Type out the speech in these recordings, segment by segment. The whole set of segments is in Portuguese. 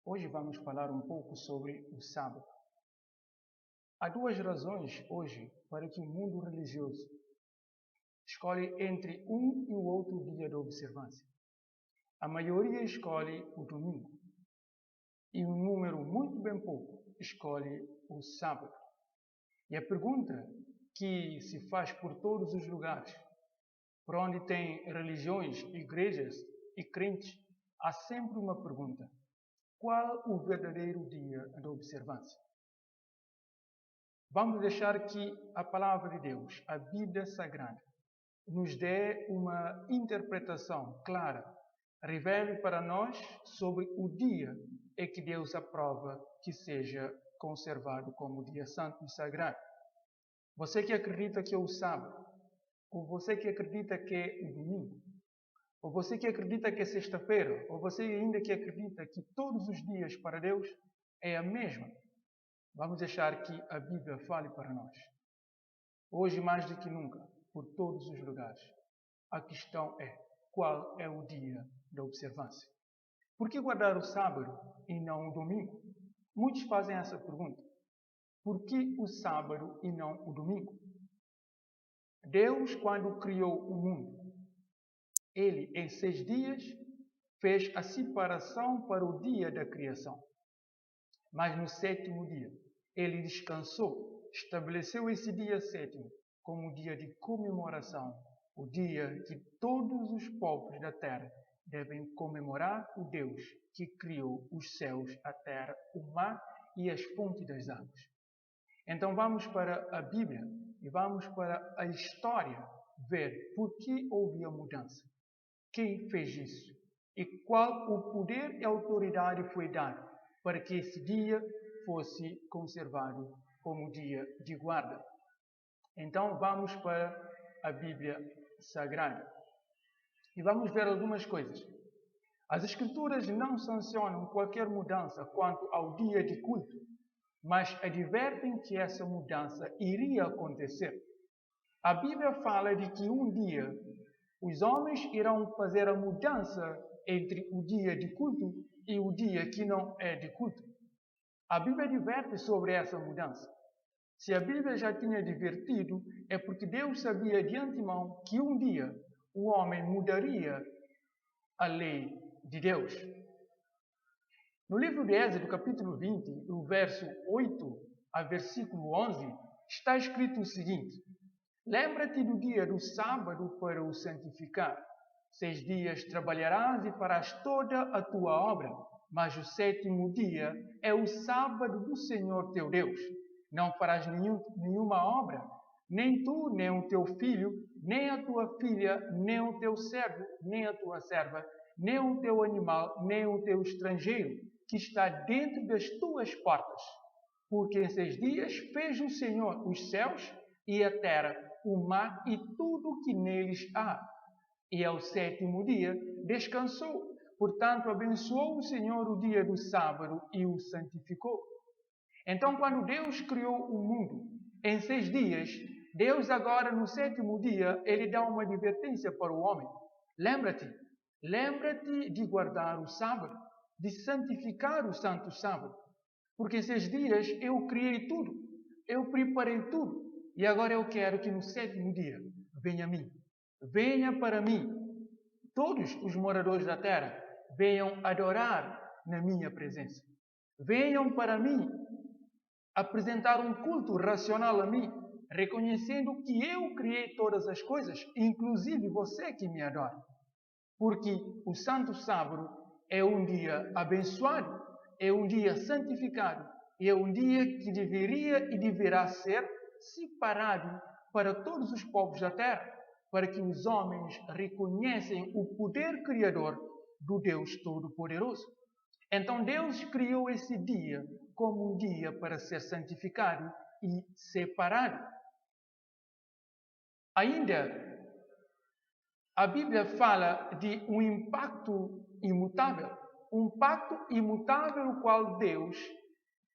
Hoje vamos falar um pouco sobre o sábado. Há duas razões hoje para que o mundo religioso escolhe entre um e o outro dia de observância. A maioria escolhe o domingo e um número muito bem pouco escolhe o sábado. E a pergunta que se faz por todos os lugares, por onde tem religiões, igrejas e crentes, há sempre uma pergunta: qual o verdadeiro dia da observância? Vamos deixar que a palavra de Deus, a Bíblia Sagrada, nos dê uma interpretação clara, revele para nós sobre o dia em que Deus aprova que seja conservado como dia santo e sagrado. Você que acredita que é o sábado, ou você que acredita que é o domingo, ou você que acredita que é sexta-feira, ou você ainda que acredita que todos os dias para Deus é a mesma, vamos deixar que a Bíblia fale para nós. Hoje, mais do que nunca, por todos os lugares, a questão é: qual é o dia da observância? Por que guardar o sábado e não o domingo? Muitos fazem essa pergunta. Por que o sábado e não o domingo? Deus, quando criou o mundo, Ele, em 6 dias, fez a separação para o dia da criação. Mas no 7º dia, Ele descansou, estabeleceu esse dia 7º como um dia de comemoração, o dia que todos os povos da terra devem comemorar o Deus que criou os céus, a terra, o mar e as fontes das águas. Então vamos para a Bíblia e vamos para a história ver por que houve a mudança. Quem fez isso? E qual o poder e autoridade foi dado para que esse dia fosse conservado como dia de guarda? Então vamos para a Bíblia Sagrada e vamos ver algumas coisas. As Escrituras não sancionam qualquer mudança quanto ao dia de culto, mas advertem que essa mudança iria acontecer. A Bíblia fala de que um dia os homens irão fazer a mudança entre o dia de culto e o dia que não é de culto. A Bíblia adverte sobre essa mudança. Se a Bíblia já tinha advertido, é porque Deus sabia de antemão que um dia o homem mudaria a lei de Deus. No livro de Êxodo, capítulo 20, do verso 8 a versículo 11, está escrito o seguinte: lembra-te do dia do sábado para o santificar. 6 dias trabalharás e farás toda a tua obra, mas o 7º dia é o sábado do Senhor teu Deus. Não farás nenhuma obra, nem tu, nem o teu filho, nem a tua filha, nem o teu servo, nem a tua serva, nem o teu animal, nem o teu estrangeiro, que está dentro das tuas portas. Porque em 6 dias fez o Senhor os céus e a terra, o mar e tudo o que neles há. E ao 7º dia descansou. Portanto, abençoou o Senhor o dia do sábado e o santificou. Então, quando Deus criou o mundo em 6 dias, Deus agora no 7º dia, Ele dá uma advertência para o homem. Lembra-te de guardar o sábado, de santificar o santo sábado. Porque em 6 dias eu criei tudo, eu preparei tudo. E agora eu quero que no 7º dia venha a mim. Venha para mim. Todos os moradores da terra venham adorar na minha presença. Venham para mim apresentar um culto racional a mim, reconhecendo que eu criei todas as coisas, inclusive você que me adora. Porque o santo sábado é um dia abençoado, é um dia santificado, é um dia que deveria e deverá ser separado para todos os povos da terra, para que os homens reconhecem o poder criador do Deus Todo-Poderoso. Então Deus criou esse dia como um dia para ser santificado e separado. Ainda, a Bíblia fala de um impacto imutável. Um pacto imutável o qual Deus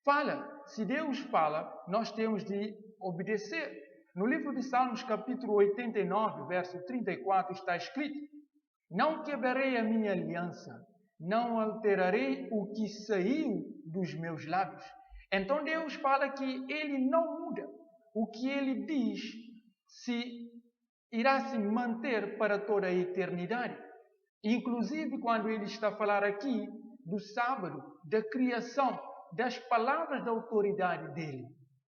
fala. Se Deus fala, nós temos de obedecer. No livro de Salmos, capítulo 89, verso 34, está escrito: não quebrarei a minha aliança, não alterarei o que saiu dos meus lábios. Então Deus fala que Ele não muda. O que Ele diz irá se manter para toda a eternidade. Inclusive, quando Ele está a falar aqui do sábado, da criação, das palavras da autoridade dEle.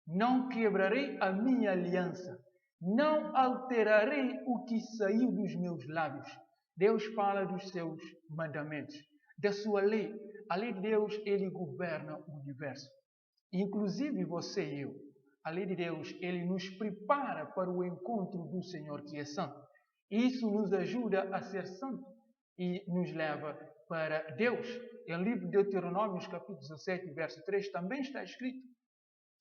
Não quebrarei a minha aliança. Não alterarei o que saiu dos meus lábios. Deus fala dos seus mandamentos, da sua lei. A lei de Deus, Ele governa o universo. Inclusive você e eu. A lei de Deus, Ele nos prepara para o encontro do Senhor que é santo. Isso nos ajuda a ser santo e nos leva para Deus. Em livro de Deuteronômio, capítulo 17, verso 3, também está escrito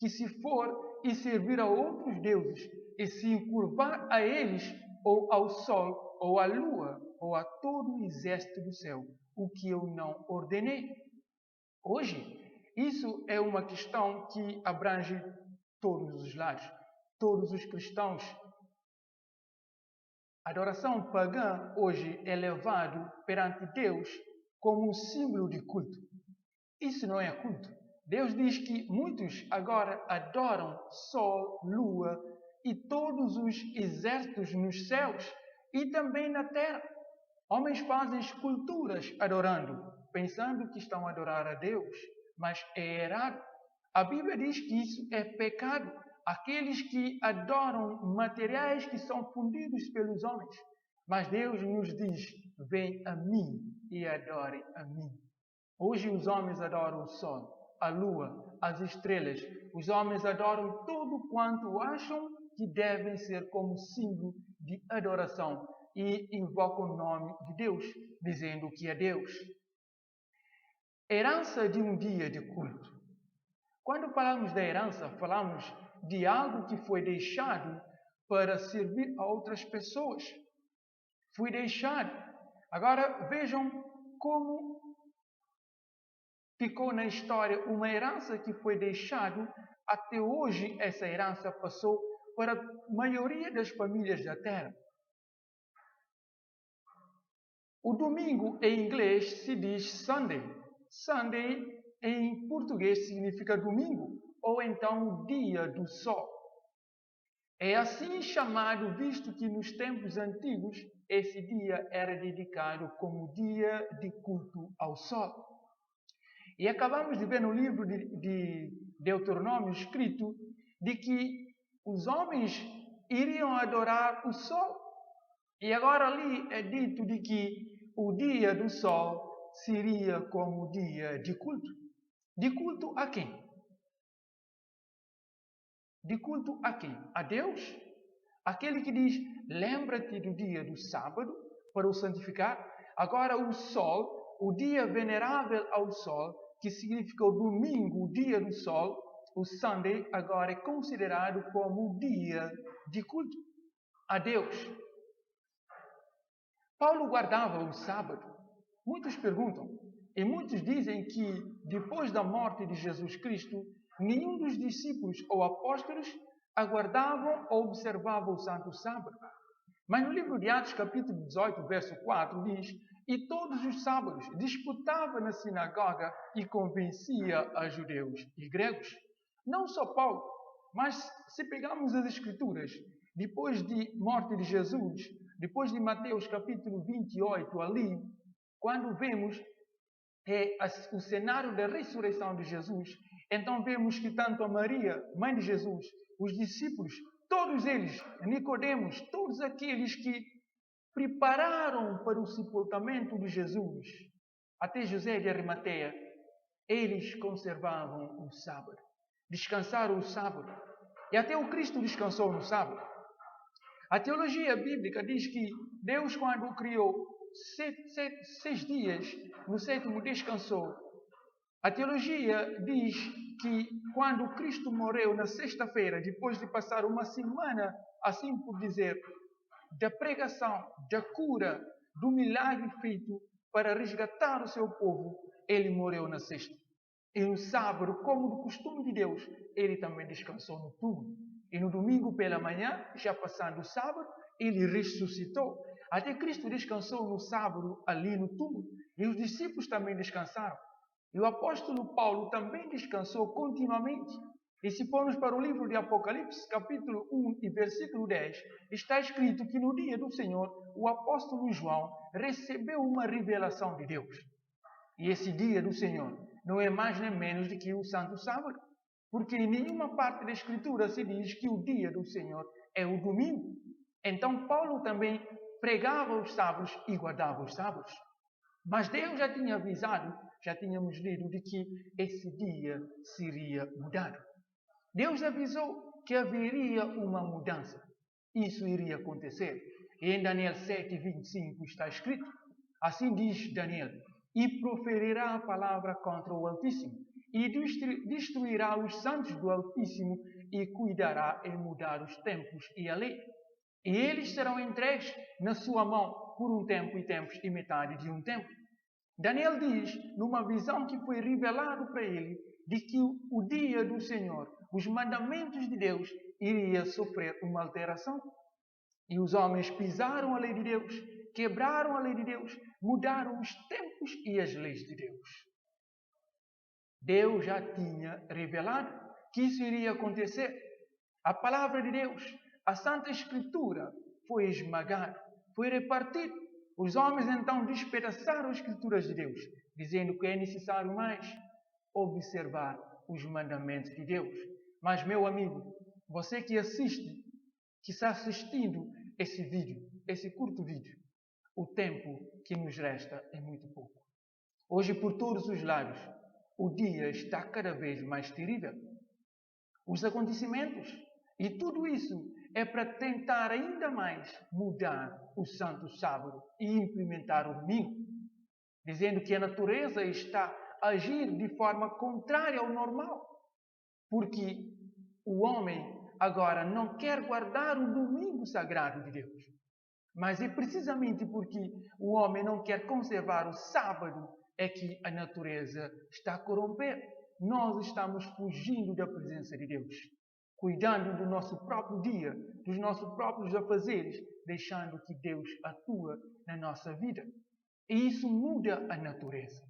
que se for e servir a outros deuses e se encurvar a eles, ou ao sol, ou à lua, ou a todo o exército do céu, o que eu não ordenei. Hoje, isso é uma questão que abrange todos os lares, todos os cristãos. A adoração pagã hoje é levado perante Deus como um símbolo de culto. Isso não é culto. Deus diz que muitos agora adoram sol, lua e todos os exércitos nos céus e também na terra. Homens fazem esculturas adorando, pensando que estão a adorar a Deus, mas é errado. A Bíblia diz que isso é pecado. Aqueles que adoram materiais que são fundidos pelos homens. Mas Deus nos diz, vem a mim e adorem a mim. Hoje os homens adoram o sol, a lua, as estrelas. Os homens adoram tudo quanto acham que devem ser como símbolo de adoração e invocam o nome de Deus, dizendo que é Deus. Herança de um dia de culto. Quando falamos da herança, falamos de algo que foi deixado para servir a outras pessoas. Foi deixado. Agora vejam como ficou na história uma herança que foi deixada. Até hoje essa herança passou para a maioria das famílias da terra. O domingo em inglês se diz Sunday. Sunday em português significa domingo, ou então o dia do sol. É assim chamado, visto que nos tempos antigos esse dia era dedicado como dia de culto ao sol. E acabamos de ver no livro de Deuteronômio escrito de que os homens iriam adorar o sol. E agora ali é dito de que o dia do sol seria como dia de culto. De culto a quem? De culto a quem? A Deus? Aquele que diz, lembra-te do dia do sábado para o santificar. Agora o sol, o dia venerável ao sol, que significa o domingo, o dia do sol, o Sunday, agora é considerado como o dia de culto a Deus. Paulo guardava o sábado. Muitos perguntam, e muitos dizem que depois da morte de Jesus Cristo, nenhum dos discípulos ou apóstolos aguardavam ou observavam o Santo Sábado. Mas no livro de Atos, capítulo 18, verso 4, diz, e todos os sábados disputava na sinagoga e convencia a judeus e gregos. Não só Paulo, mas se pegarmos as Escrituras, depois de morte de Jesus, depois de Mateus capítulo 28 ali, quando vemos o cenário da ressurreição de Jesus, então vemos que tanto a Maria, mãe de Jesus, os discípulos, todos eles, Nicodemos, todos aqueles que prepararam para o sepultamento de Jesus, até José de Arimateia, eles conservavam o sábado, descansaram o sábado, e até o Cristo descansou no sábado. A teologia bíblica diz que Deus, quando criou 6 dias, no 7º descansou. A teologia diz que quando Cristo morreu na sexta-feira, depois de passar uma semana, assim por dizer, da pregação, da cura, do milagre feito para resgatar o seu povo, ele morreu na sexta. E no sábado, como do costume de Deus, ele também descansou no túmulo. E no domingo pela manhã, já passando o sábado, ele ressuscitou. Até Cristo descansou no sábado ali no túmulo e os discípulos também descansaram. E o apóstolo Paulo também descansou continuamente. E se formos para o livro de Apocalipse, capítulo 1 e versículo 10, está escrito que no dia do Senhor, o apóstolo João recebeu uma revelação de Deus. E esse dia do Senhor não é mais nem menos do que o Santo Sábado, porque em nenhuma parte da Escritura se diz que o dia do Senhor é o domingo. Então Paulo também pregava os sábados e guardava os sábados. Mas Deus já tinha avisado, já tínhamos lido, de que esse dia seria mudado. Deus avisou que haveria uma mudança. Isso iria acontecer. E em Daniel 7:25 está escrito, assim diz Daniel, e proferirá a palavra contra o Altíssimo, e destruirá os santos do Altíssimo, e cuidará em mudar os tempos e a lei. E eles serão entregues na sua mão por um tempo e tempos e metade de um tempo. Daniel diz, numa visão que foi revelado para ele, de que o dia do Senhor, os mandamentos de Deus, iria sofrer uma alteração. E os homens pisaram a lei de Deus, quebraram a lei de Deus, mudaram os tempos e as leis de Deus. Deus já tinha revelado que isso iria acontecer. A palavra de Deus, a Santa Escritura, foi esmagada, foi repartida. Os homens então despedaçaram as Escrituras de Deus, dizendo que é necessário mais observar os mandamentos de Deus. Mas, meu amigo, você que assiste, que está assistindo esse vídeo, esse curto vídeo, o tempo que nos resta é muito pouco. Hoje, por todos os lados, o dia está cada vez mais terrível. Os acontecimentos e tudo isso é para tentar ainda mais mudar o Santo Sábado e implementar o domingo, dizendo que a natureza está a agir de forma contrária ao normal, porque o homem agora não quer guardar o domingo sagrado de Deus. Mas é precisamente porque o homem não quer conservar o sábado é que a natureza está a corromper. Nós estamos fugindo da presença de Deus, cuidando do nosso próprio dia, dos nossos próprios afazeres, deixando que Deus atua na nossa vida. E isso muda a natureza.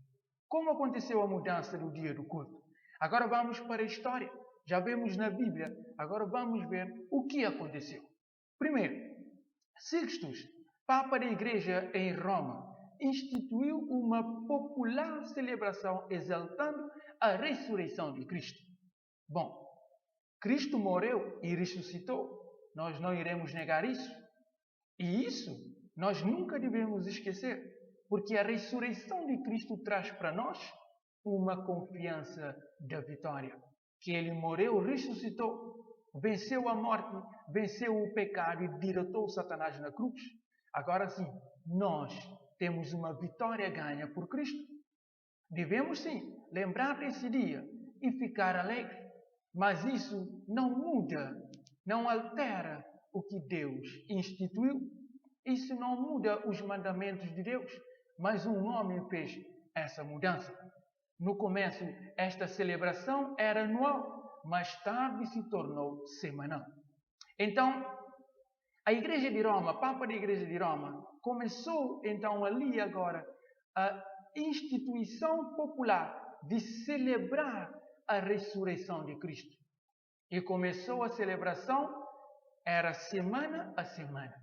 Como aconteceu a mudança do dia do culto? Agora vamos para a história. Já vemos na Bíblia, agora vamos ver o que aconteceu. Primeiro, Sixtus, Papa da Igreja em Roma, instituiu uma popular celebração exaltando a ressurreição de Cristo. Bom, Cristo morreu e ressuscitou. Nós não iremos negar isso. E isso nós nunca devemos esquecer, porque a ressurreição de Cristo traz para nós uma confiança da vitória. Que Ele morreu, ressuscitou, venceu a morte, venceu o pecado e derrotou Satanás na cruz. Agora sim, nós temos uma vitória ganha por Cristo. Devemos sim lembrar desse dia e ficar alegre. Mas isso não muda, não altera o que Deus instituiu. Isso não muda os mandamentos de Deus. Mas um homem fez essa mudança. No começo, esta celebração era anual, mais tarde se tornou semanal. Então, a Igreja de Roma, Papa da Igreja de Roma, começou então ali agora a instituição popular de celebrar a ressurreição de Cristo. E começou a celebração, era semana a semana.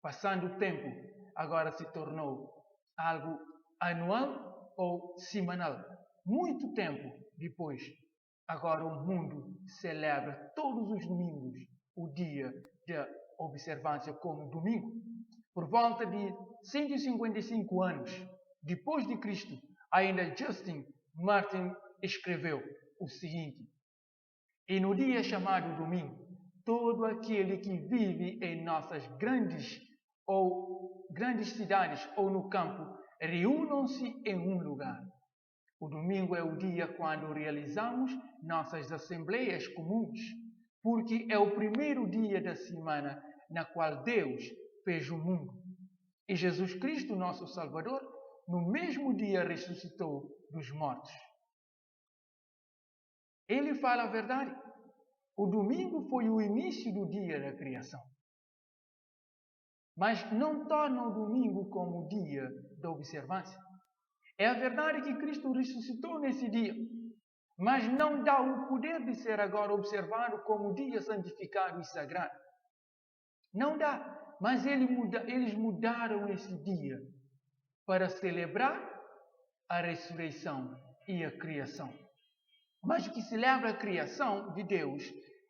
Passando o tempo, agora se tornou algo anual ou semanal. Muito tempo depois, agora o mundo celebra todos os domingos o dia da observância como domingo. Por volta de 155 anos depois de Cristo, ainda Justin Martin escreveu o seguinte: e no dia chamado domingo, todo aquele que vive em nossas grandes cidades ou no campo, reúnam-se em um lugar. O domingo é o dia quando realizamos nossas assembleias comuns, porque é o primeiro dia da semana na qual Deus fez o mundo. E Jesus Cristo, nosso Salvador, no mesmo dia ressuscitou dos mortos. Ele fala a verdade. O domingo foi o início do dia da criação. mas não torna o domingo como o dia da observância. É a verdade que Cristo ressuscitou nesse dia, mas não dá o poder de ser agora observado como dia santificado e sagrado. Não dá, mas eles mudaram esse dia para celebrar a ressurreição e a criação. Mas o que celebra a criação de Deus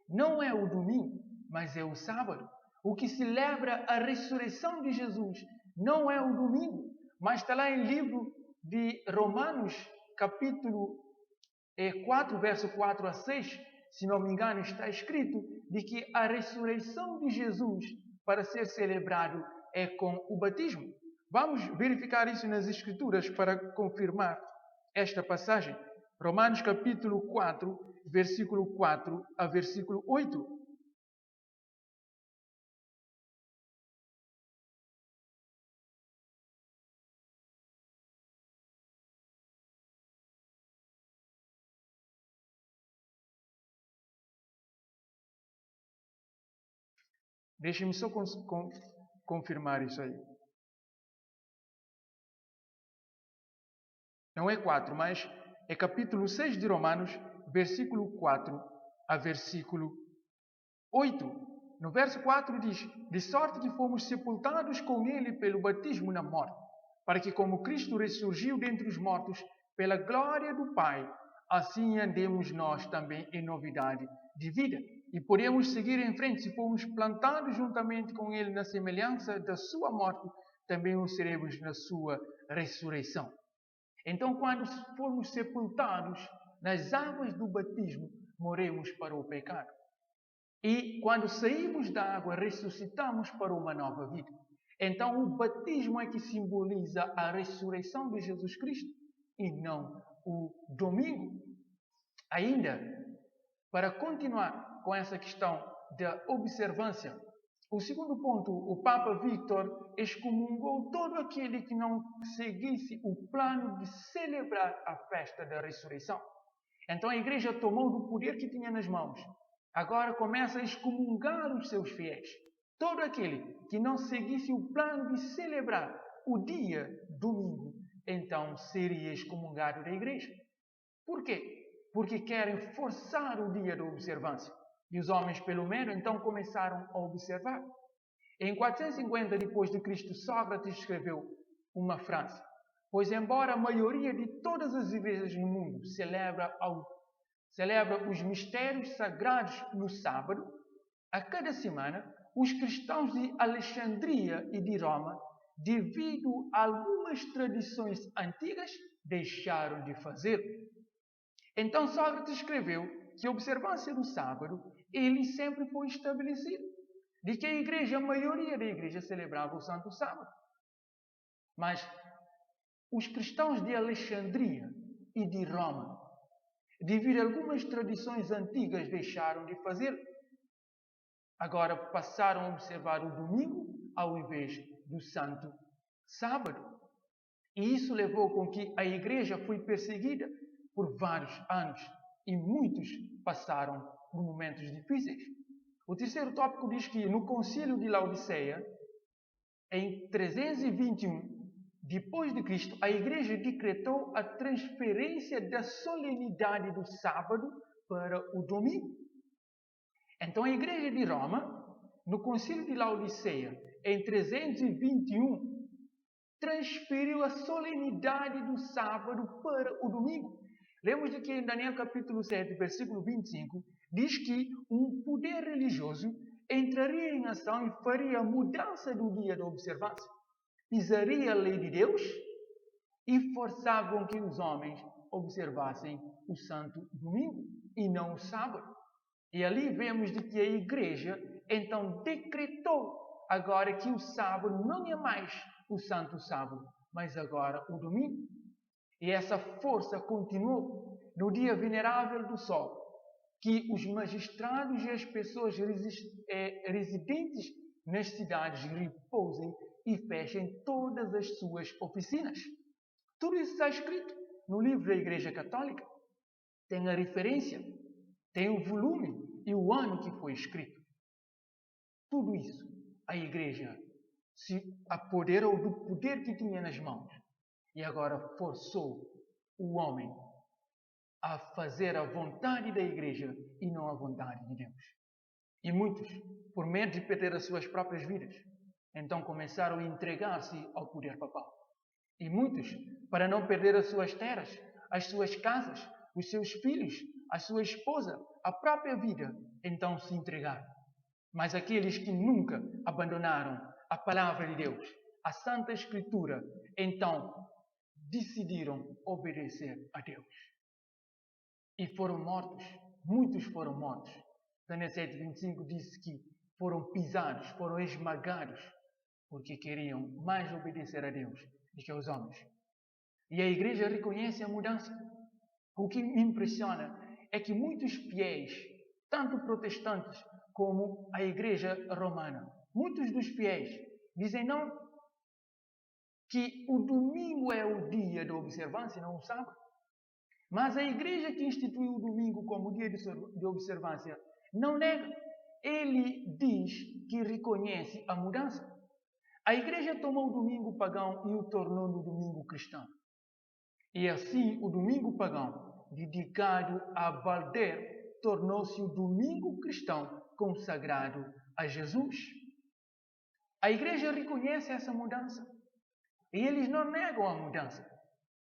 não é o domingo, mas é o sábado. O que celebra a ressurreição de Jesus não é o domingo, mas está lá em livro de Romanos, capítulo 4, verso 4 a 6, se não me engano, está escrito de que a ressurreição de Jesus, para ser celebrado, é com o batismo. Vamos verificar isso nas Escrituras para confirmar esta passagem. Romanos capítulo 4, versículo 4 a versículo 8. Deixe-me só confirmar isso aí. Não é 4, mas é capítulo 6 de Romanos, versículo 4 a versículo 8. No verso 4 diz: de sorte que fomos sepultados com ele pelo batismo na morte, para que como Cristo ressurgiu dentre os mortos pela glória do Pai, assim andemos nós também em novidade de vida. E podemos seguir em frente, se formos plantados juntamente com ele na semelhança da sua morte, também o seremos na sua ressurreição. Então, quando formos sepultados nas águas do batismo, morremos para o pecado. E quando saímos da água, ressuscitamos para uma nova vida. Então, o batismo é que simboliza a ressurreição de Jesus Cristo e não o domingo. Ainda, para continuar com essa questão da observância, o segundo ponto, o Papa Victor excomungou todo aquele que não seguisse o plano de celebrar a festa da ressurreição. Então a igreja tomou do poder que tinha nas mãos. Agora começa a excomungar os seus fiéis. Todo aquele que não seguisse o plano de celebrar o dia domingo, então seria excomungado da igreja. Por quê? Porque querem forçar o dia da observância. E os homens, pelo menos, então começaram a observar. Em 450 depois de Cristo, Sócrates escreveu uma frase: pois embora a maioria de todas as igrejas no mundo celebra os mistérios sagrados no sábado, a cada semana, os cristãos de Alexandria e de Roma, devido a algumas tradições antigas, deixaram de fazer. Então Sócrates escreveu que a observância do sábado ele sempre foi estabelecido, de que a maioria da igreja celebrava o Santo Sábado. Mas os cristãos de Alexandria e de Roma, devido a algumas tradições antigas, deixaram de fazer. Agora passaram a observar o domingo ao invés do Santo Sábado. E isso levou com que a igreja foi perseguida por vários anos e muitos passaram por momentos difíceis. O terceiro tópico diz que no concílio de Laodiceia, em 321 depois de Cristo, a igreja decretou a transferência da solenidade do sábado para o domingo. Então a igreja de Roma, no concílio de Laodiceia, em 321, transferiu a solenidade do sábado para o domingo. Lemos de que em Daniel capítulo 7, versículo 25, diz que um poder religioso entraria em ação e faria a mudança do dia da observância. Pisaria a lei de Deus e forçavam que os homens observassem o santo domingo e não o sábado. E ali vemos de que a igreja então decretou agora que o sábado não é mais o santo sábado, mas agora o domingo. E essa força continuou no dia venerável do sol, que os magistrados e as pessoas residentes nas cidades repousem e fechem todas as suas oficinas. Tudo isso está escrito no livro da Igreja Católica. Tem a referência, tem o volume e o ano que foi escrito. Tudo isso a Igreja se apoderou do poder que tinha nas mãos e agora forçou o homem a fazer a vontade da igreja e não a vontade de Deus. E muitos, por medo de perder as suas próprias vidas, então começaram a entregar-se ao poder papal. E muitos, para não perder as suas terras, as suas casas, os seus filhos, a sua esposa, a própria vida, então se entregaram. Mas aqueles que nunca abandonaram a palavra de Deus, a Santa Escritura, então decidiram obedecer a Deus. E foram mortos, muitos foram mortos. Daniel 7:25 disse que foram pisados, foram esmagados, porque queriam mais obedecer a Deus do que aos homens. E a igreja reconhece a mudança. O que me impressiona é que muitos fiéis, tanto protestantes como a igreja romana, muitos dos fiéis dizem não que o domingo é o dia da observância, não o sábado. Mas a igreja que instituiu o domingo como dia de observância não nega. Ele diz que reconhece a mudança. A igreja tomou o domingo pagão e o tornou no domingo cristão. E assim o domingo pagão, dedicado a Balder, tornou-se o domingo cristão consagrado a Jesus. A igreja reconhece essa mudança. E eles não negam a mudança.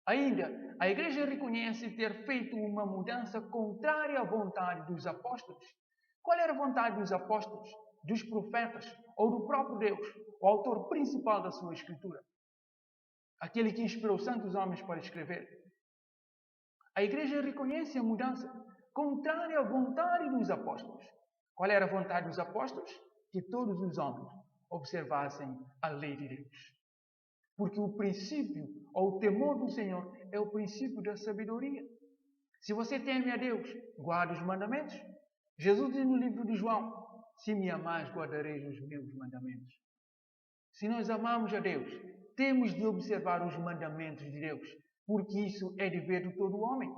Ainda, a igreja reconhece ter feito uma mudança contrária à vontade dos apóstolos. Qual era a vontade dos apóstolos, dos profetas ou do próprio Deus, o autor principal da sua escritura? Aquele que inspirou santos homens para escrever. A igreja reconhece a mudança contrária à vontade dos apóstolos. Qual era a vontade dos apóstolos? Que todos os homens observassem a lei de Deus. Porque o princípio, ou o temor do Senhor, é o princípio da sabedoria. Se você teme a Deus, guarda os mandamentos. Jesus diz no livro de João, se me amais, guardareis os meus mandamentos. Se nós amamos a Deus, temos de observar os mandamentos de Deus, porque isso é dever de todo homem.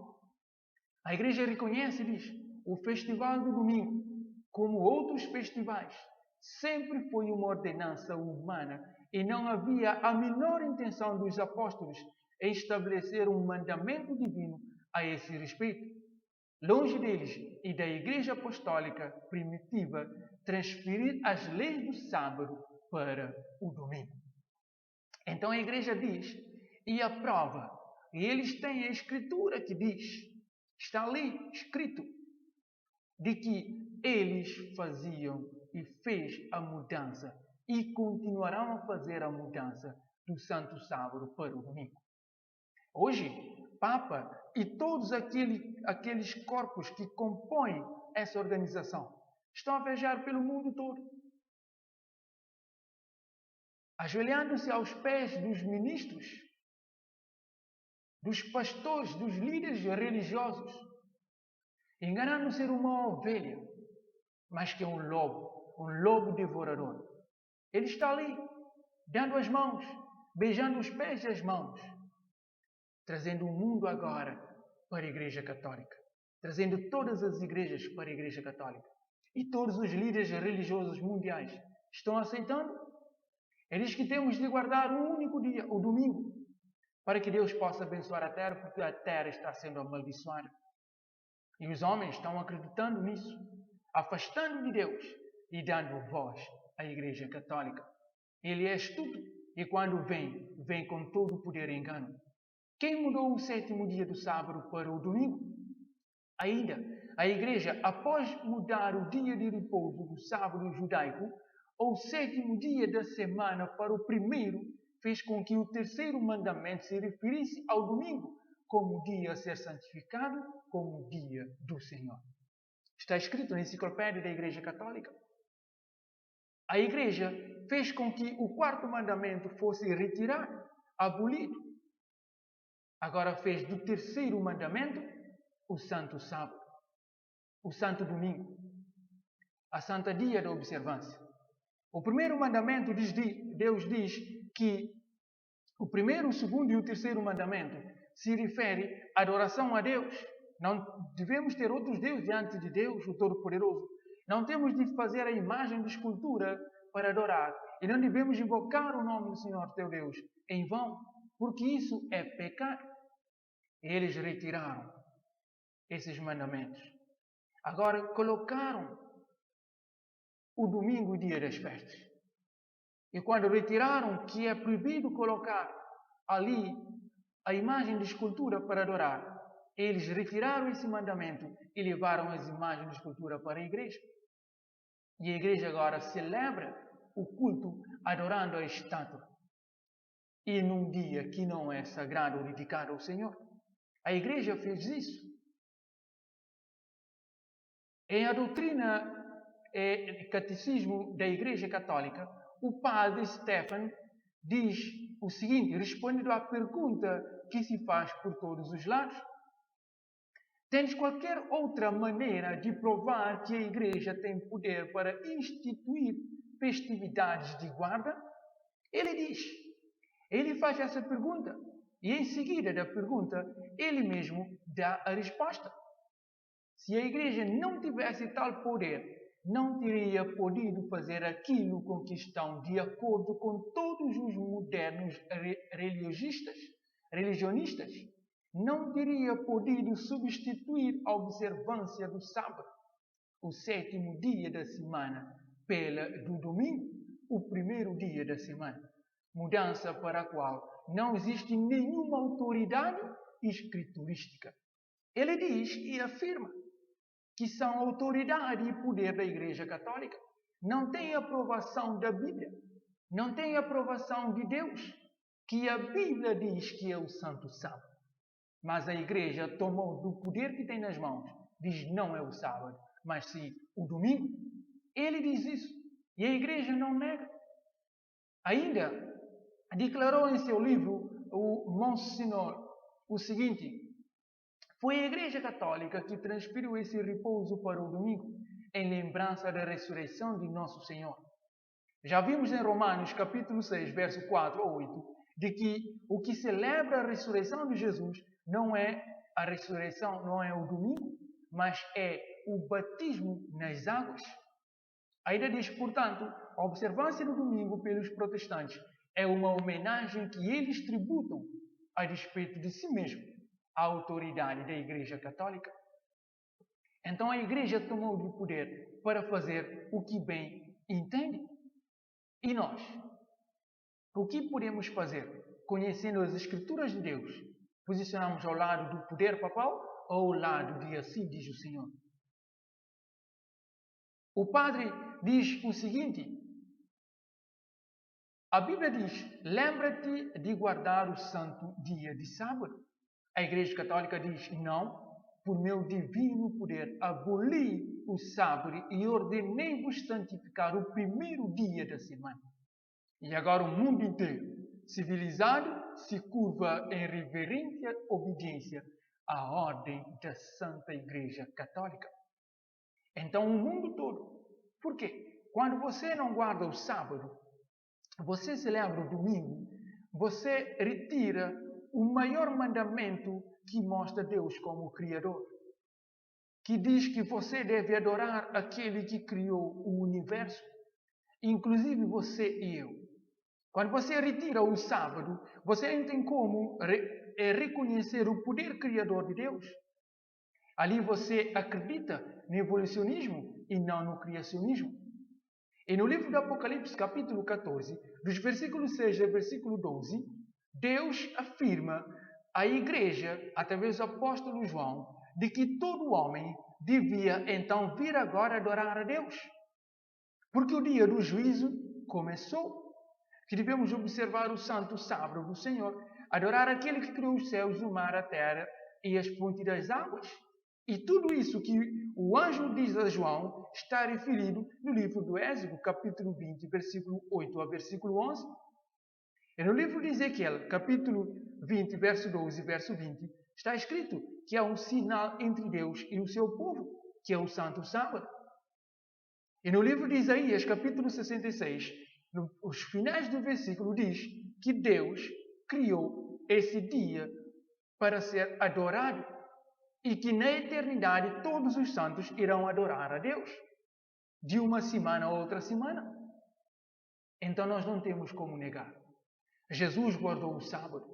A igreja reconhece e diz, o festival do domingo, como outros festivais, sempre foi uma ordenança humana e não havia a menor intenção dos apóstolos em estabelecer um mandamento divino a esse respeito. Longe deles e da igreja apostólica primitiva transferir as leis do sábado para o domingo. Então a igreja diz, e aprova, e eles têm a escritura que diz, está ali escrito, de que eles faziam e fez a mudança e continuarão a fazer a mudança do Santo Sábado para o domingo. Hoje, Papa e todos aqueles corpos que compõem essa organização estão a viajar pelo mundo todo, ajoelhando-se aos pés dos ministros, dos pastores, dos líderes religiosos, enganando ser uma ovelha, mas que é um lobo devorador. Ele está ali, dando as mãos, beijando os pés e as mãos, trazendo o mundo agora para a Igreja Católica, trazendo todas as igrejas para a Igreja Católica. E todos os líderes religiosos mundiais estão aceitando. Ele diz que temos de guardar um único dia, o domingo, para que Deus possa abençoar a terra, porque a terra está sendo amaldiçoada. E os homens estão acreditando nisso, afastando de Deus e dando voz à Igreja Católica. Ele é astuto e quando vem com todo o poder e engano. Quem mudou o sétimo dia do sábado para o domingo? Ainda, a Igreja, após mudar o dia de repouso do sábado judaico, ou sétimo dia da semana para o primeiro, fez com que o terceiro mandamento se referisse ao domingo, como o dia a ser santificado, como o dia do Senhor. Está escrito na enciclopédia da Igreja Católica. A Igreja fez com que o quarto mandamento fosse retirado, abolido. Agora fez do terceiro mandamento o santo sábado, o santo domingo, a santa dia da observância. O primeiro mandamento, Deus diz que o primeiro, o segundo e o terceiro mandamento se refere à adoração a Deus. Não devemos ter outros deuses diante de Deus, o Todo-Poderoso. Não temos de fazer a imagem de escultura para adorar. e não devemos invocar o nome do Senhor teu Deus em vão, porque isso é pecado. Eles retiraram esses mandamentos. Agora colocaram o domingo, o dia das festas. E quando retiraram que é proibido colocar ali a imagem de escultura para adorar, eles retiraram esse mandamento e levaram as imagens de escultura para a igreja. E a igreja agora celebra o culto adorando a estátua. E num dia que não é sagrado ou dedicado ao Senhor. A igreja fez isso. Em a doutrina e catecismo da Igreja Católica, o padre Stephen diz o seguinte, respondendo à pergunta que se faz por todos os lados. Tens qualquer outra maneira de provar que a Igreja tem poder para instituir festividades de guarda? Ele faz essa pergunta e em seguida da pergunta, ele mesmo dá a resposta. Se a Igreja não tivesse tal poder, não teria podido fazer aquilo com que estão de acordo com todos os modernos religionistas. Não teria podido substituir a observância do sábado, o sétimo dia da semana, do domingo, o primeiro dia da semana. Mudança para a qual não existe nenhuma autoridade escriturística. Ele diz e afirma que são autoridade e poder da Igreja Católica. Não tem aprovação da Bíblia. Não tem aprovação de Deus, que a Bíblia diz que é o Santo Sábado. Mas a Igreja tomou do poder que tem nas mãos, diz não é o sábado, mas sim o domingo. Ele diz isso e a Igreja não nega. Ainda declarou em seu livro, o Monsignor, o seguinte: foi a Igreja Católica que transferiu esse repouso para o domingo, em lembrança da ressurreição de Nosso Senhor. Já vimos em Romanos capítulo 6, verso 4 ou 8, de que o que celebra a ressurreição de Jesus não é a ressurreição, não é o domingo, mas é o batismo nas águas. Ainda diz, portanto, a observância do domingo pelos protestantes é uma homenagem que eles tributam a despeito de si mesmo à autoridade da Igreja Católica. Então a Igreja tomou o poder para fazer o que bem entende. E nós? O que podemos fazer? Conhecendo as Escrituras de Deus, posicionamos ao lado do poder papal ou ao lado de assim diz o Senhor? O padre diz o seguinte: a Bíblia diz, lembra-te de guardar o santo dia de sábado. A Igreja Católica diz, não, por meu divino poder aboli o sábado e ordenei-vos santificar o primeiro dia da semana. E agora o mundo inteiro, civilizado, se curva em reverência obediência à ordem da Santa Igreja Católica. Então o mundo todo. Por quê? Quando você não guarda o sábado, você celebra o domingo, você retira o maior mandamento que mostra Deus como Criador, que diz que você deve adorar aquele que criou o universo, inclusive você e eu. Quando você retira o sábado, você não tem como reconhecer o poder criador de Deus. Ali você acredita no evolucionismo e não no criacionismo. E no livro do Apocalipse, capítulo 14, dos versículos 6 ao versículo 12, Deus afirma à igreja, através do apóstolo João, de que todo homem devia então vir agora adorar a Deus. Porque o dia do juízo começou. Que devemos observar o santo sábado do Senhor, adorar aquele que criou os céus, o mar, a terra e as fontes das águas. E tudo isso que o anjo diz a João está referido no livro do Êxodo, capítulo 20, versículo 8 a versículo 11. E no livro de Ezequiel, capítulo 20, verso 12 e verso 20, está escrito que há um sinal entre Deus e o seu povo, que é o santo sábado. E no livro de Isaías, capítulo 66, nos finais do versículo diz que Deus criou esse dia para ser adorado e que na eternidade todos os santos irão adorar a Deus de uma semana a outra semana. Então nós não temos como negar. Jesus guardou o sábado.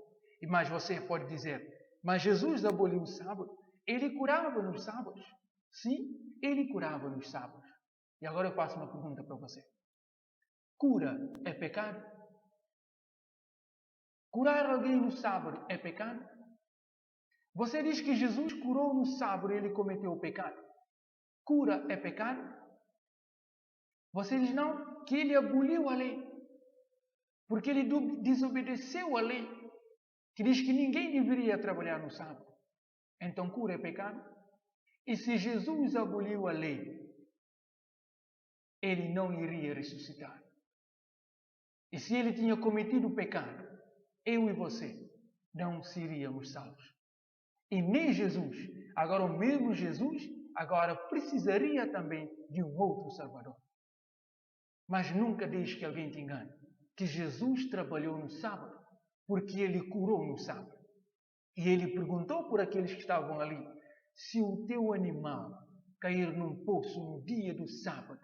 Mas você pode dizer, mas Jesus aboliu o sábado. Ele curava nos sábados. Sim, ele curava nos sábados. E agora eu faço uma pergunta para você. Cura é pecado? Curar alguém no sábado é pecado? Você diz que Jesus curou no sábado e ele cometeu o pecado. Cura é pecado? Você diz não, que ele aboliu a lei. Porque ele desobedeceu a lei, que diz que ninguém deveria trabalhar no sábado. Então cura é pecado? E se Jesus aboliu a lei, ele não iria ressuscitar. E se ele tinha cometido o pecado, eu e você não seríamos salvos. E nem Jesus, agora o mesmo Jesus, agora precisaria também de um outro Salvador. Mas nunca deixe que alguém te engane, que Jesus trabalhou no sábado, porque ele curou no sábado. E ele perguntou por aqueles que estavam ali, se o teu animal cair num poço no dia do sábado,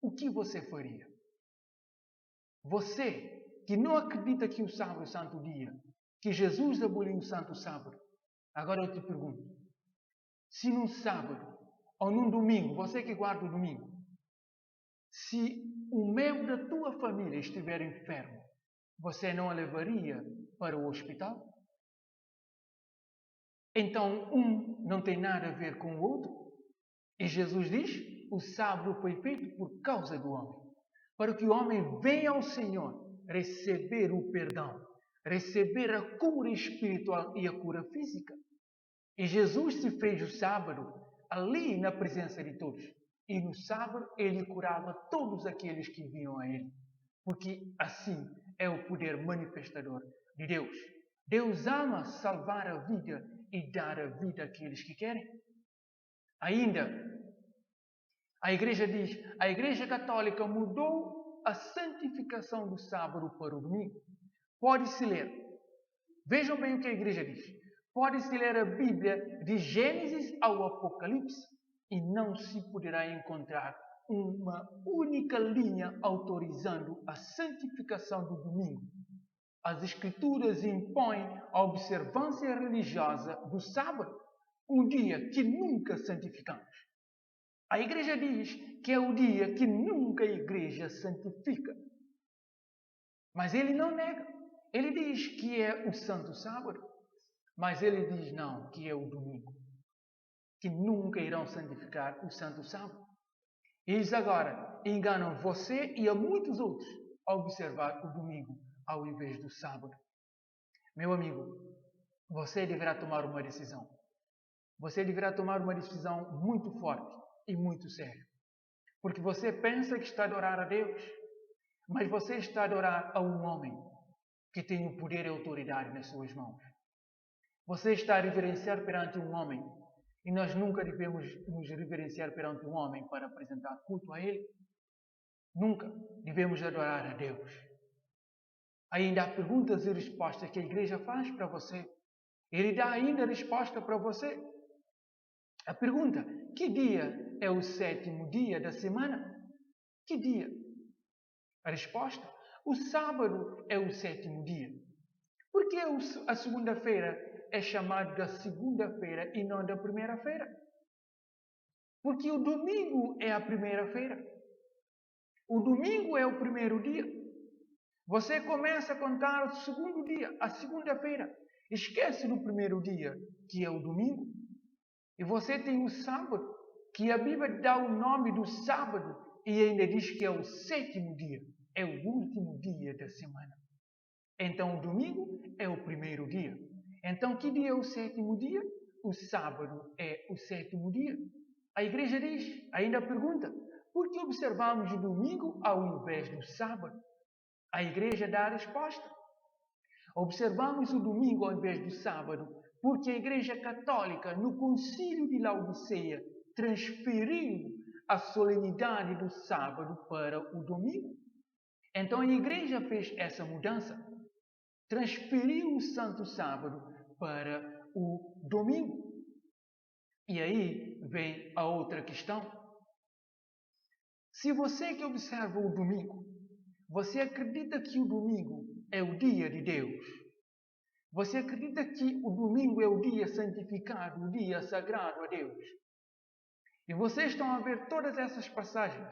o que você faria? Você, que não acredita que o sábado é o santo dia, que Jesus aboliu o santo sábado, agora eu te pergunto, se num sábado ou num domingo, você que guarda o domingo, se um membro da tua família estiver enfermo, você não a levaria para o hospital? Então, um não tem nada a ver com o outro. E Jesus diz, o sábado foi feito por causa do homem. Para que o homem venha ao Senhor receber o perdão, receber a cura espiritual e a cura física. E Jesus se fez o sábado ali na presença de todos. E no sábado ele curava todos aqueles que vinham a ele. Porque assim é o poder manifestador de Deus. Deus ama salvar a vida e dar a vida àqueles que querem. Ainda, a Igreja diz, a Igreja Católica mudou a santificação do sábado para o domingo. Pode-se ler. Vejam bem o que a Igreja diz. Pode-se ler a Bíblia de Gênesis ao Apocalipse e não se poderá encontrar uma única linha autorizando a santificação do domingo. As Escrituras impõem a observância religiosa do sábado, um dia que nunca santificamos. A Igreja diz que é o dia que nunca a Igreja santifica. Mas ele não nega. Ele diz que é o Santo Sábado, mas ele diz não, que é o domingo. Que nunca irão santificar o Santo Sábado. Eles agora enganam você e a muitos outros a observar o domingo ao invés do sábado. Meu amigo, você deverá tomar uma decisão. Você deverá tomar uma decisão muito forte e muito séria. Porque você pensa que está a adorar a Deus, mas você está a adorar a um homem que tem o poder e a autoridade nas suas mãos. Você está a reverenciar perante um homem e nós nunca devemos nos reverenciar perante um homem para apresentar culto a ele. Nunca devemos adorar a Deus. Ainda há perguntas e respostas que a igreja faz para você. Ele dá ainda a resposta para você. A pergunta, que dia é o 7º dia da semana? Que dia? A resposta, o sábado é o 7º dia. Por que a segunda-feira é chamada da segunda-feira e não da primeira-feira? Porque o domingo é a primeira-feira. O domingo é o primeiro dia. Você começa a contar o segundo dia, a segunda-feira. Esquece do primeiro dia, que é o domingo. E você tem o sábado, que a Bíblia dá o nome do sábado e ainda diz que é o 7º dia. É o último dia da semana. Então o domingo é o primeiro dia. Então que dia é o 7º dia? O sábado é o 7º dia. A igreja diz, ainda pergunta, por que observamos o domingo ao invés do sábado? A igreja dá a resposta. Observamos o domingo ao invés do sábado porque a Igreja Católica, no Concílio de Laodiceia, transferiu a solenidade do sábado para o domingo. Então a Igreja fez essa mudança. Transferiu o Santo Sábado para o domingo. E aí vem a outra questão. Se você que observa o domingo, Você acredita que o domingo é o dia de Deus? Você acredita que o domingo é o dia santificado, o dia sagrado a Deus? E vocês estão a ver todas essas passagens,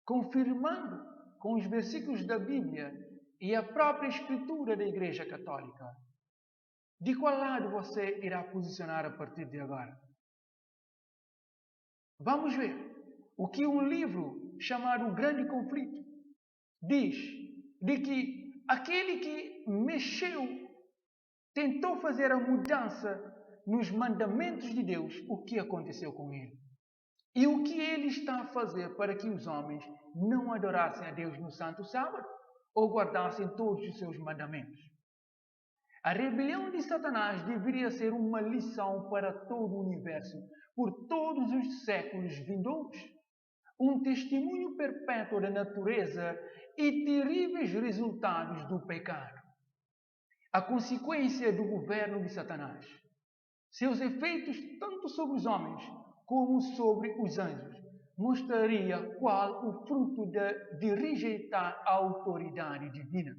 confirmando com os versículos da Bíblia e a própria Escritura da Igreja Católica. De qual lado você irá posicionar a partir de agora? Vamos ver o que um livro chamado O Grande Conflito diz de que aquele que mexeu, tentou fazer a mudança nos mandamentos de Deus, o que aconteceu com ele? E o que ele está a fazer para que os homens não adorassem a Deus no Santo Sábado ou guardassem todos os seus mandamentos? A rebelião de Satanás deveria ser uma lição para todo o universo, por todos os séculos vindouros. Um testemunho perpétuo da natureza e terríveis resultados do pecado. A consequência do governo de Satanás. Seus efeitos tanto sobre os homens como sobre os anjos. Mostraria qual o fruto de rejeitar a autoridade divina.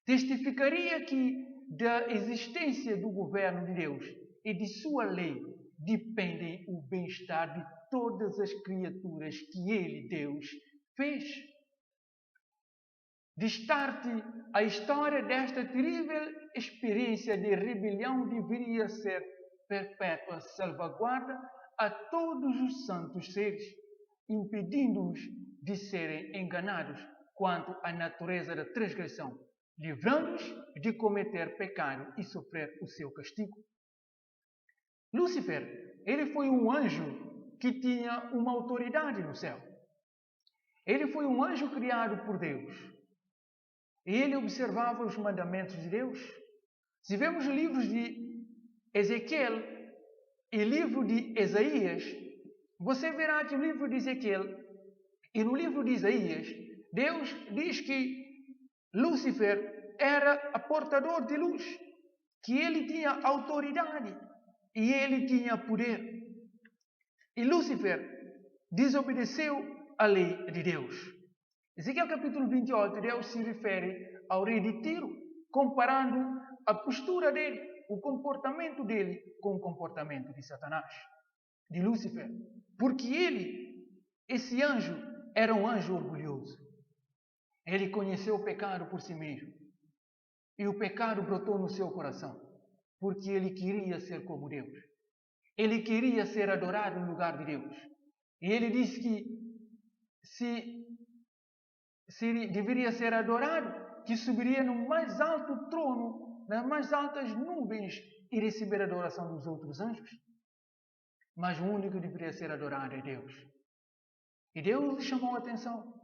Testificaria que da existência do governo de Deus e de sua lei dependem o bem-estar de todas as criaturas que Ele, Deus, fez. Destarte, a história desta terrível experiência de rebelião deveria ser perpétua salvaguarda a todos os santos seres, impedindo-os de serem enganados quanto à natureza da transgressão, livrando-os de cometer pecado e sofrer o seu castigo. Lúcifer, ele foi um anjo que tinha uma autoridade no céu. Ele foi um anjo criado por Deus. E ele observava os mandamentos de Deus. Se vemos livros de Ezequiel e livro de Isaías, você verá que no livro de Ezequiel e no livro de Isaías, Deus diz que Lúcifer era a portador de luz, que ele tinha autoridade e ele tinha poder. E Lúcifer desobedeceu a lei de Deus. Ezequiel capítulo 28, Deus se refere ao rei de Tiro, comparando a postura dele, o comportamento dele com o comportamento de Satanás, de Lúcifer. Porque ele, esse anjo, era um anjo orgulhoso. Ele conheceu o pecado por si mesmo. E o pecado brotou no seu coração, porque ele queria ser como Deus. Ele queria ser adorado no lugar de Deus. E ele disse que se deveria ser adorado, que subiria no mais alto trono, nas mais altas nuvens e receber a adoração dos outros anjos. Mas o único que deveria ser adorado é Deus. E Deus lhe chamou a atenção.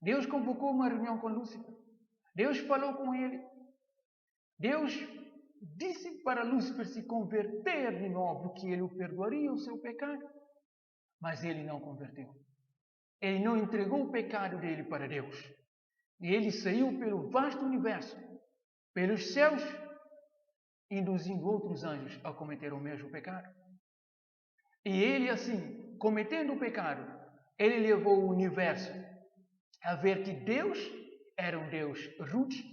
Deus convocou uma reunião com Lúcifer. Deus falou com ele. Deus disse para Lúcifer se converter de novo, que ele o perdoaria o seu pecado. Mas ele não converteu. Ele não entregou o pecado dele para Deus. E ele saiu pelo vasto universo, pelos céus, induzindo outros anjos a cometer o mesmo pecado. E ele, assim, cometendo o pecado, ele levou o universo a ver que Deus era um Deus rude,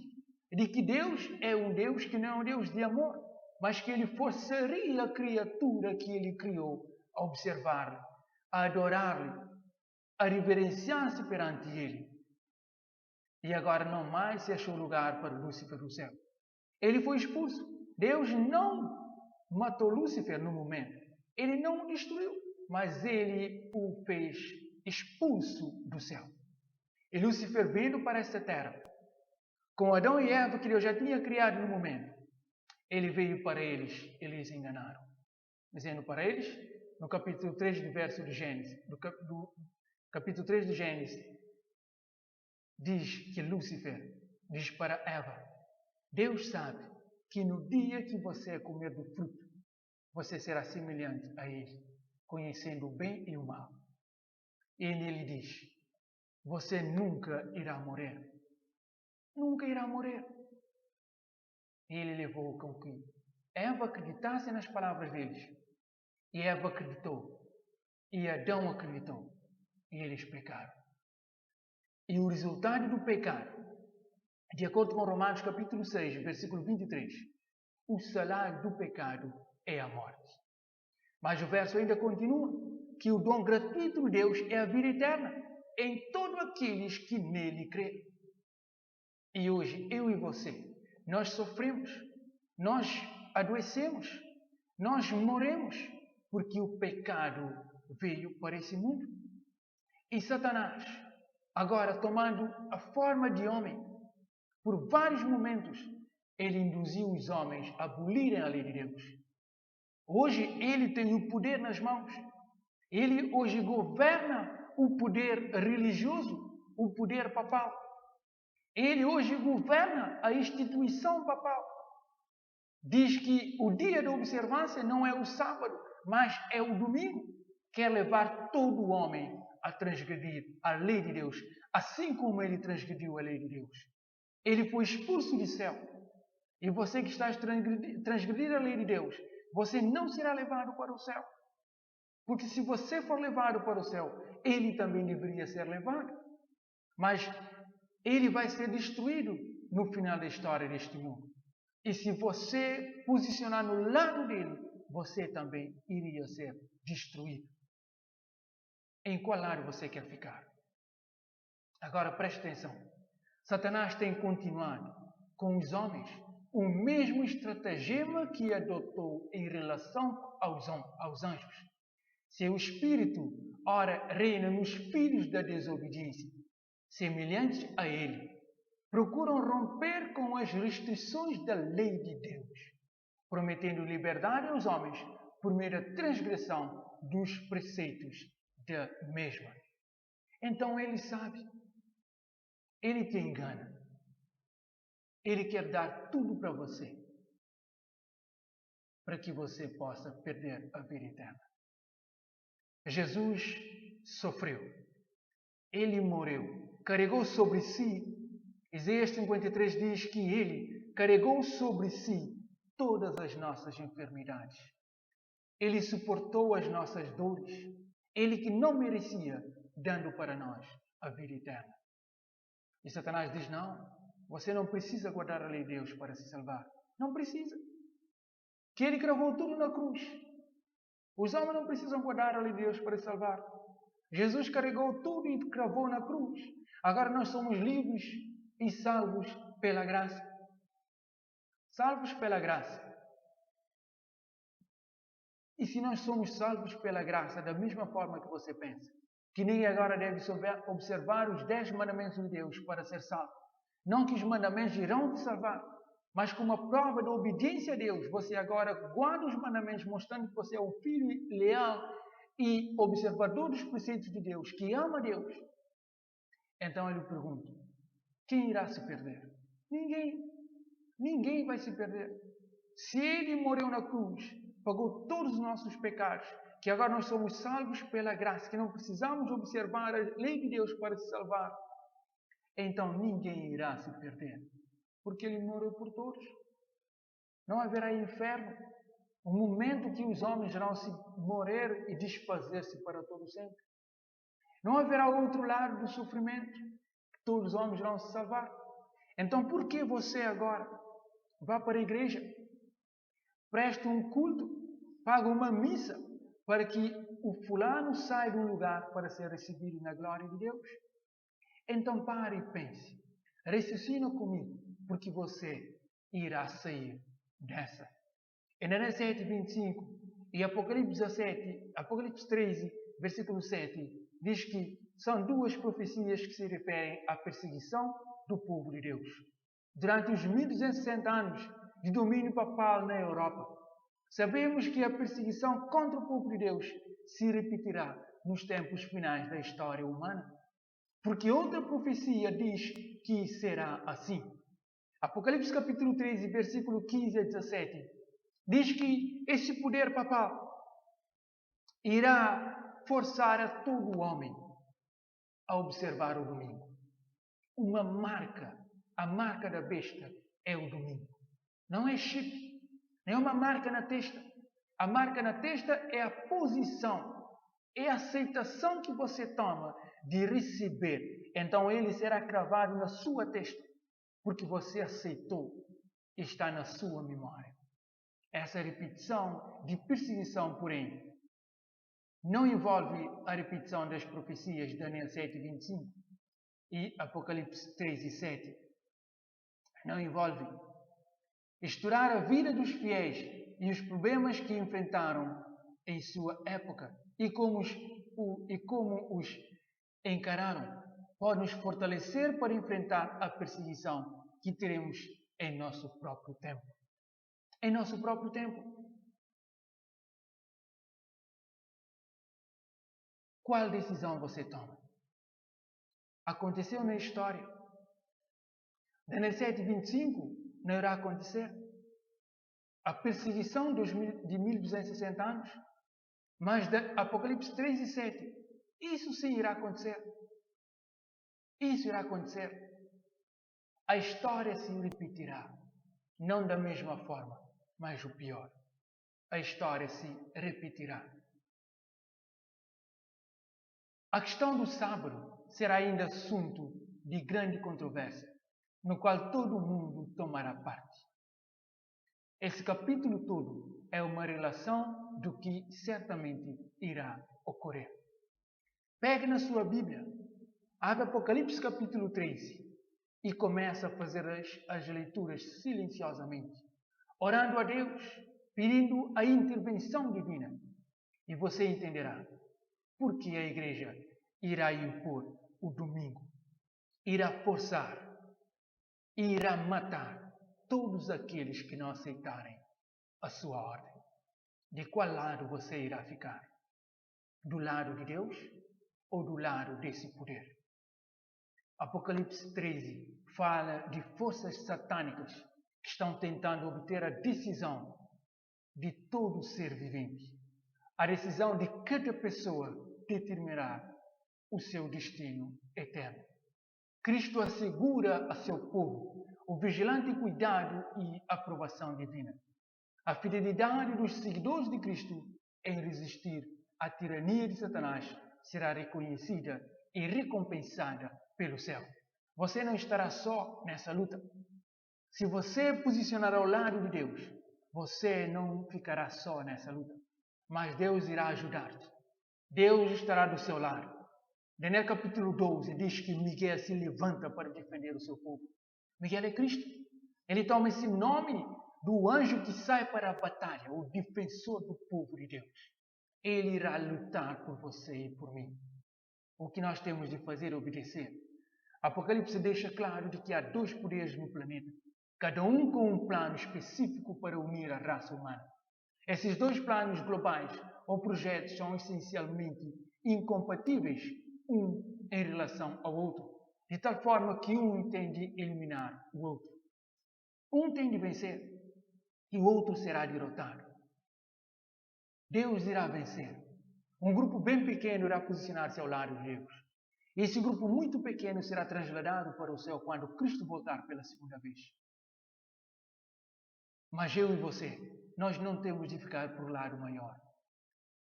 de que Deus é um Deus que não é um Deus de amor, mas que ele forçaria a criatura que ele criou a observar-lhe, a adorar-lhe, a reverenciar-se perante ele. E agora não mais se achou lugar para Lúcifer no céu. Ele foi expulso. Deus não matou Lúcifer no momento. Ele não o destruiu, mas ele o fez expulso do céu. E Lúcifer vindo para esta terra, com Adão e Eva que Deus já tinha criado no momento, ele veio para eles, eles enganaram. Dizendo para eles, no capítulo 3 do verso de Gênesis, do capítulo 3 de Gênesis, diz que Lúcifer diz para Eva: Deus sabe que no dia que você comer do fruto, você será semelhante a ele, conhecendo o bem e o mal. E ele diz: você nunca irá morrer. Nunca irá morrer. E ele levou com que Eva acreditasse nas palavras deles. E Eva acreditou. E Adão acreditou. E eles pecaram. E o resultado do pecado, de acordo com Romanos capítulo 6, versículo 23, o salário do pecado é a morte. Mas o verso ainda continua, que o dom gratuito de Deus é a vida eterna em todos aqueles que nele creem. E hoje, eu e você, nós sofremos, nós adoecemos, nós morremos, porque o pecado veio para esse mundo. E Satanás, agora tomando a forma de homem, por vários momentos, ele induziu os homens a abolirem a lei de Deus. Hoje ele tem o poder nas mãos. Ele hoje governa o poder religioso, o poder papal. Ele hoje governa a instituição papal. Diz que o dia da observância não é o sábado, mas é o domingo. Quer levar todo homem a transgredir a lei de Deus, assim como ele transgrediu a lei de Deus. Ele foi expulso do céu. E você que está a transgredir a lei de Deus, você não será levado para o céu. Porque se você for levado para o céu, ele também deveria ser levado. Mas ele vai ser destruído no final da história deste mundo. E se você posicionar no lado dele, você também iria ser destruído. Em qual lado você quer ficar? Agora preste atenção. Satanás tem continuado com os homens o mesmo estratagema que adotou em relação aos anjos. Seu espírito, ora, reina nos filhos da desobediência, semelhantes a ele, procuram romper com as restrições da lei de Deus, prometendo liberdade aos homens por meio da transgressão dos preceitos da mesma. Então ele sabe, ele te engana, ele quer dar tudo para você, para que você possa perder a vida eterna. Jesus sofreu, ele morreu, carregou sobre si. Isaías 53 diz que ele carregou sobre si todas as nossas enfermidades. Ele suportou as nossas dores. Ele que não merecia, dando para nós a vida eterna. E Satanás diz, não, você não precisa guardar a lei de Deus para se salvar. Não precisa. Que ele cravou tudo na cruz. Os homens não precisam guardar a lei de Deus para se salvar. Jesus carregou tudo e cravou na cruz. Agora nós somos livres e salvos pela graça. Salvos pela graça. E se nós somos salvos pela graça, da mesma forma que você pensa, que ninguém agora deve observar os 10 mandamentos de Deus para ser salvo. Não que os mandamentos irão te salvar, mas como a prova da obediência a Deus, você agora guarda os mandamentos, mostrando que você é um filho leal e observador dos preceitos de Deus, que ama Deus. Então ele pergunta, quem irá se perder? Ninguém. Ninguém vai se perder. Se ele morreu na cruz, pagou todos os nossos pecados, que agora nós somos salvos pela graça, que não precisamos observar a lei de Deus para se salvar, então ninguém irá se perder, porque ele morreu por todos. Não haverá inferno, o momento que os homens irão se morrer e desfazer-se para todo sempre. Não haverá outro lado do sofrimento, que todos os homens irão se salvar. Então por que você agora vá para a igreja, presta um culto, paga uma missa, para que o fulano saia de um lugar para ser recebido na glória de Deus? Então pare e pense, raciocina comigo, porque você irá sair dessa. Em Daniel 7:25 e Apocalipse 13, versículo 7, diz que são duas profecias que se referem à perseguição do povo de Deus. Durante os 1260 anos de domínio papal na Europa, sabemos que a perseguição contra o povo de Deus se repetirá nos tempos finais da história humana. Porque outra profecia diz que será assim. Apocalipse capítulo 13, versículo 15 a 17, diz que esse poder papal irá forçar a todo homem a observar o domingo. Uma marca, a marca da besta é o domingo. Não é chip, não é uma marca na testa. A marca na testa é a posição, é a aceitação que você toma de receber então ele será cravado na sua testa, porque você aceitou e está na sua memória. Essa repetição de perseguição, porém, não envolve a repetição das profecias de Daniel 7:25 e Apocalipse 3:7. Não envolve. Estudar a vida dos fiéis e os problemas que enfrentaram em sua época e como os encararam pode nos fortalecer para enfrentar a perseguição que teremos em nosso próprio tempo. Em nosso próprio tempo. Qual decisão você toma? Aconteceu na história. Daniel 7:25 não irá acontecer. A perseguição de 1260 anos, mas de Apocalipse 3:7, isso sim irá acontecer. Isso irá acontecer. A história se repetirá, não da mesma forma, mas o pior. A história se repetirá. A questão do sábado será ainda assunto de grande controvérsia, no qual todo mundo tomará parte. Esse capítulo todo é uma relação do que certamente irá ocorrer. Pegue na sua Bíblia, abre Apocalipse capítulo 13 e começa a fazer as leituras silenciosamente, orando a Deus, pedindo a intervenção divina. E você entenderá por que a igreja irá impor o domingo, irá forçar e irá matar todos aqueles que não aceitarem a sua ordem. De qual lado você irá ficar? Do lado de Deus ou do lado desse poder? Apocalipse 13 fala de forças satânicas que estão tentando obter a decisão de todo ser vivente. A decisão de cada pessoa determinará o seu destino eterno. Cristo assegura a seu povo o vigilante cuidado e aprovação divina. A fidelidade dos seguidores de Cristo em resistir à tirania de Satanás será reconhecida e recompensada pelo céu. Você não estará só nessa luta. Se você posicionar ao lado de Deus, você não ficará só nessa luta, mas Deus irá ajudar-te. Deus estará do seu lado. Daniel capítulo 12 diz que Miguel se levanta para defender o seu povo. Miguel é Cristo. Ele toma esse nome do anjo que sai para a batalha, o defensor do povo de Deus. Ele irá lutar por você e por mim. O que nós temos de fazer é obedecer. Apocalipse deixa claro de que há dois poderes no planeta, cada um com um plano específico para unir a raça humana. Esses dois planos globais ou projetos são essencialmente incompatíveis um em relação ao outro, de tal forma que um tem de eliminar o outro. Um tem de vencer e o outro será derrotado. Deus irá vencer. Um grupo bem pequeno irá posicionar-se ao lado de Deus. E esse grupo muito pequeno será trasladado para o céu quando Cristo voltar pela segunda vez. Mas eu e você, nós não temos de ficar para o lado maior.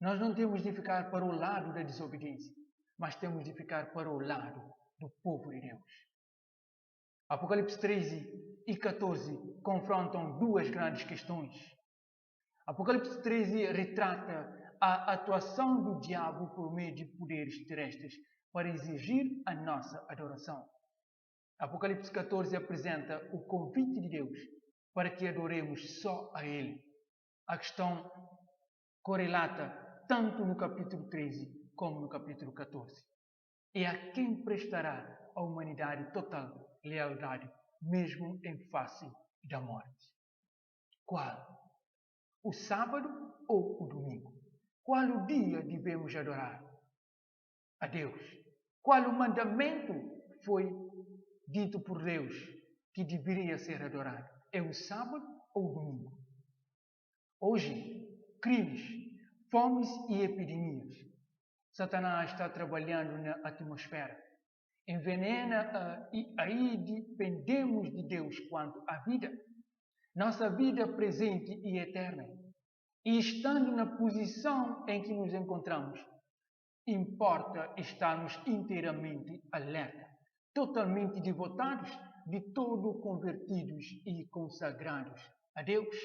Nós não temos de ficar para o lado da desobediência, mas temos de ficar para o lado do povo de Deus. Apocalipse 13 e 14 confrontam duas grandes questões. Apocalipse 13 retrata a atuação do diabo por meio de poderes terrestres para exigir a nossa adoração. Apocalipse 14 apresenta o convite de Deus para que adoremos só a Ele. A questão correlata tanto no capítulo 13 como no capítulo 14. E a quem prestará a humanidade total lealdade, mesmo em face da morte? Qual? O sábado ou o domingo? Qual o dia devemos adorar a Deus? Qual o mandamento foi dito por Deus que deveria ser adorado? É o sábado ou o domingo? Hoje, crimes, fomes e epidemias. Satanás está trabalhando na atmosfera. Envenena e aí dependemos de Deus quanto à vida. Nossa vida presente e eterna. E estando na posição em que nos encontramos, importa estarmos inteiramente alerta totalmente devotados, de todo convertidos e consagrados a Deus.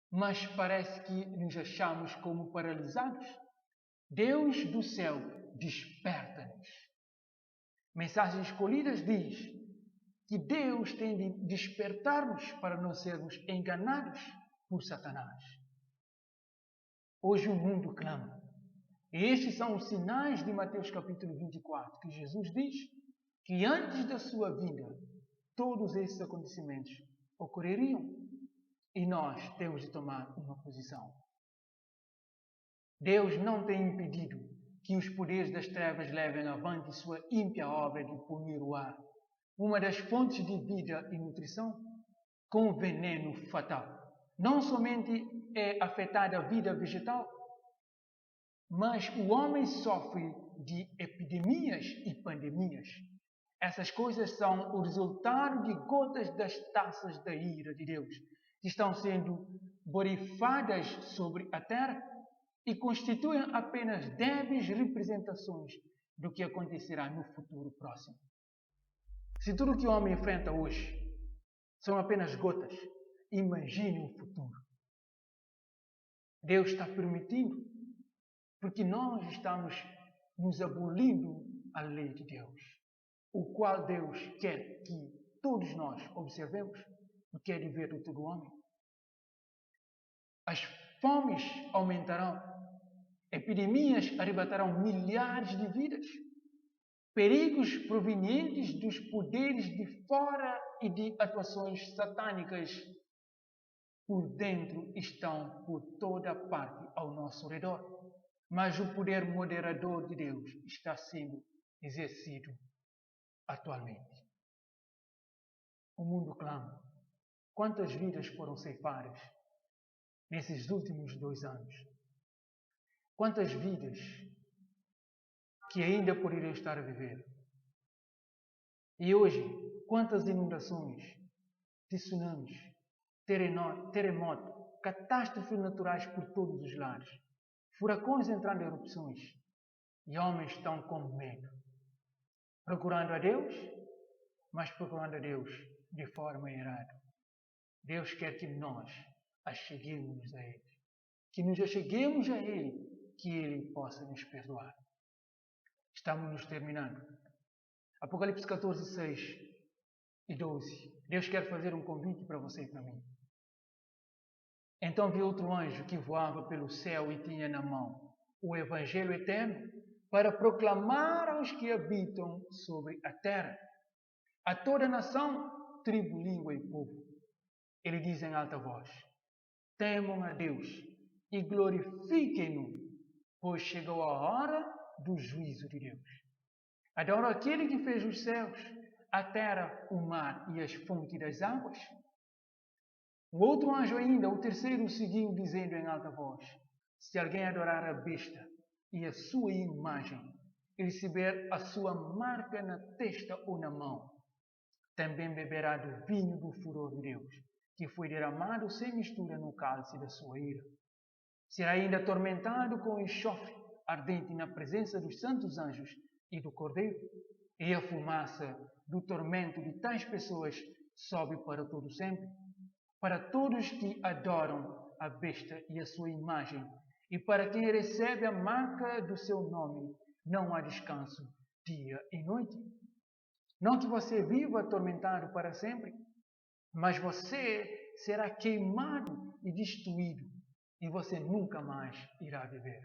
Mas parece que nos achamos como paralisados. Deus do céu, desperta-nos. Mensagens Escolhidas diz que Deus tem de despertar-nos para não sermos enganados por Satanás. Hoje o mundo clama. E estes são os sinais de Mateus capítulo 24, que Jesus diz que antes da sua vinda, todos esses acontecimentos ocorreriam e nós temos de tomar uma posição. Deus não tem impedido que os poderes das trevas levem avante sua ímpia obra de punir o ar, uma das fontes de vida e nutrição, com veneno fatal. Não somente é afetada a vida vegetal, mas o homem sofre de epidemias e pandemias. Essas coisas são o resultado de gotas das taças da ira de Deus, que estão sendo borrifadas sobre a terra e constituem apenas débeis representações do que acontecerá no futuro próximo. Se tudo o que o homem enfrenta hoje são apenas gotas, imagine o futuro. Deus está permitindo, porque nós estamos nos abolindo a lei de Deus, o qual Deus quer que todos nós observemos, o que é dever de todo homem. As fomes aumentarão, epidemias arrebatarão milhares de vidas, perigos provenientes dos poderes de fora e de atuações satânicas por dentro estão por toda parte ao nosso redor. Mas o poder moderador de Deus está sendo exercido atualmente. O mundo clama. Quantas vidas foram ceifadas nesses últimos 2 anos? Quantas vidas que ainda poderiam estar a viver? E hoje, quantas inundações, tsunamis, terremotos, catástrofes naturais por todos os lados, furacões entrando em erupções, e homens estão com medo, procurando a Deus, mas procurando a Deus de forma errada. Deus quer que nós acheguemos a Ele, que nos acheguemos a Ele, que Ele possa nos perdoar. Estamos nos terminando. Apocalipse 14, 6 e 12. Deus quer fazer um convite para você e para mim. Então vi outro anjo que voava pelo céu e tinha na mão o Evangelho eterno para proclamar aos que habitam sobre a terra, a toda nação, tribo, língua e povo. Ele diz em alta voz: temam a Deus e glorifiquem-no, pois chegou a hora do juízo de Deus. Adoro aquele que fez os céus, a terra, o mar e as fontes das águas. O outro anjo ainda, o terceiro, seguiu dizendo em alta voz: se alguém adorar a besta e a sua imagem, e receber a sua marca na testa ou na mão, também beberá do vinho do furor de Deus, que foi derramado sem mistura no cálice da sua ira. Será ainda atormentado com enxofre ardente na presença dos santos anjos e do Cordeiro, e a fumaça do tormento de tais pessoas sobe para todo sempre. Para todos que adoram a besta e a sua imagem, e para quem recebe a marca do seu nome, não há descanso dia e noite. Não que você viva atormentado para sempre, mas você será queimado e destruído, e você nunca mais irá viver.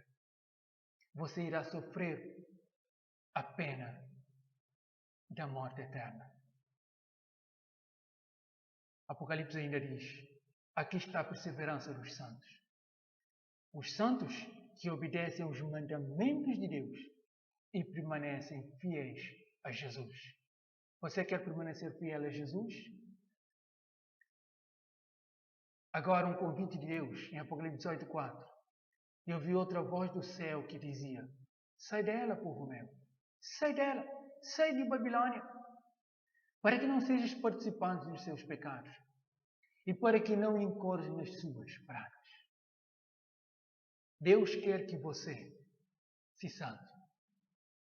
Você irá sofrer a pena da morte eterna. Apocalipse ainda diz: aqui está a perseverança dos santos. Os santos que obedecem aos mandamentos de Deus e permanecem fiéis a Jesus. Você quer permanecer fiel a Jesus? Agora um convite de Deus, em Apocalipse 18:4. Eu vi outra voz do céu que dizia: sai dela, povo meu, sai dela, sai de Babilônia, para que não sejas participante dos seus pecados e para que não incorres nas suas pragas. Deus quer que você se santifique.